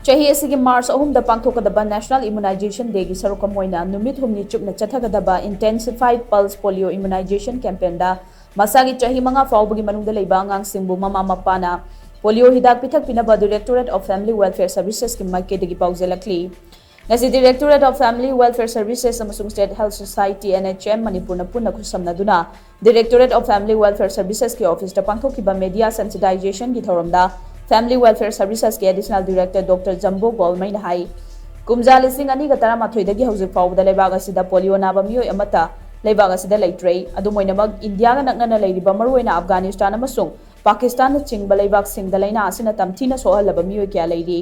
Chahi asigi March ahum da pangthokadaba National Immunization Day gi saruk amoina numit humni chupna chathagadaba Intensified Pulse Polio Immunization campaign da masagi chahi manga Phaobagi Manung Da Leiba Angang singbu mama mapana Polio Hidak Pithakpinaba Directorate of Family Welfare Services ki maikeidagi Paojellakli. Ngasi Directorate of Family Welfare Services amasung State Health Society NHM Manipur na punna kusamnaduna Directorate of Family Welfare Services ki office da pangthokiba media sensitization gi thoramda Family Welfare Services ke Additional Director Dr. Jambo Golmain hai kumja lising ani ga tara mathoi dagi hauzik faubda leibaga sida polio naba miyo amata leibaga sida leitrei adu moinamag India ga nakna leiriba maruina Afghanistan amasung Pakistan chingba leibak singda leina asina tamthina sohalaba miyo kya leiri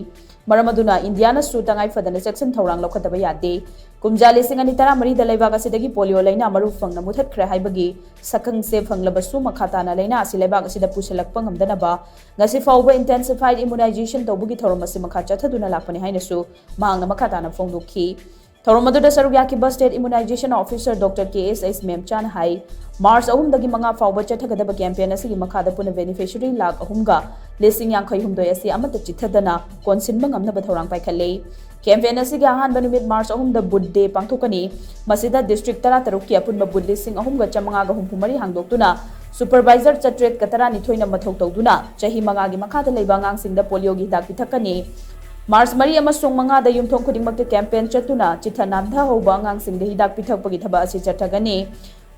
maramaduna India na su tangai fadana section thorang lokhataba yade kumja lising ani tara mari da leibaga sidagi polio leina maru fangna muthat khre haibagi sakang se phanglabasu makhata na leina asi leibaga sida puselakpa ngamdana ba ngasi fauba intensified immunization tawbugi thorom asi makha chathaduna lakpani hainasu mahangna makhata na phongdukhi thorom adu da sarugya ki bus state immunization officer Dr. KSS Memchan hai March ahum dagi manga fauba chathagadaba campaign asi makhada puna beneficiary lakh ahumga lising yang khai humdoi asi amata chithadana konsinba ngamna ba thorang paikhalle campaign asi ga han banumit March ahum da budde pangthokani masida district tara taruk ki apunba bud lising ahum ga chamanga ga humpumari hangdoktuna Supervisor Directorate katara ni thoina mathok tawduna chahi manga gi makhada leiba ngang singda polio gi hidak pithakani March mari amasung manga da yumthong khudingmak campaign chatuna chithanamdha hoba ngang singda hidak pithakpagi thaba asi chathagani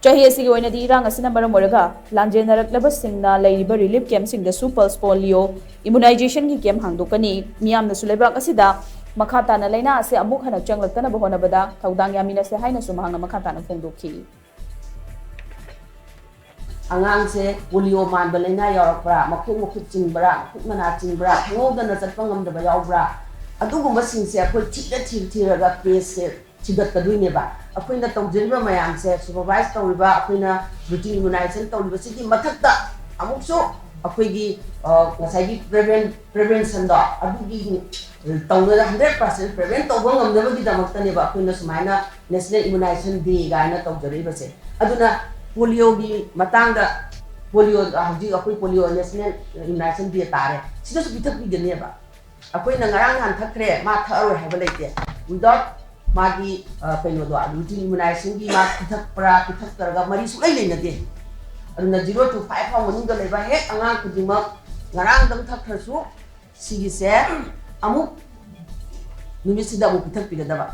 chahi asigi oina di irang asina maram oraga lanjenarak singna leiriba relief camp singda pulse polio immunization gi camp hangdokani miyamna sulebak asida makhata na leina ase amuk hana changlaktana bahona bada thaudang yamina se haina sumahangna makhata na phongdokhi Angang se polio man balena yarakbra makhuk chingbra khukmana chingbra ngodana chatpangam da bayawbra adugumba singse akoi thiraga case se chigat kaduine ba akoina tawjinba mayam se supervise tawriba akoina routine immunization tawriba sigi mathakta amukso akoigi ngasai prevention da adugi tawna 100% prevent tawbangam dabagi damaktane ba akoina sumaina national immunization day gaina tawjariba se aduna polio gi matangda polio haji akoi polio national immunization day tare sida su bitak bi gane ba akoi na ngarang han thakre ma tharo haba leite without magi kaino do routine immunization gi ma pithak targa mari su lai leina de aduna 0 to 5 fa mani ga leiba he angang kudima ngarang dang thakra su sigi se amuk numit sida mu pithak pi ga daba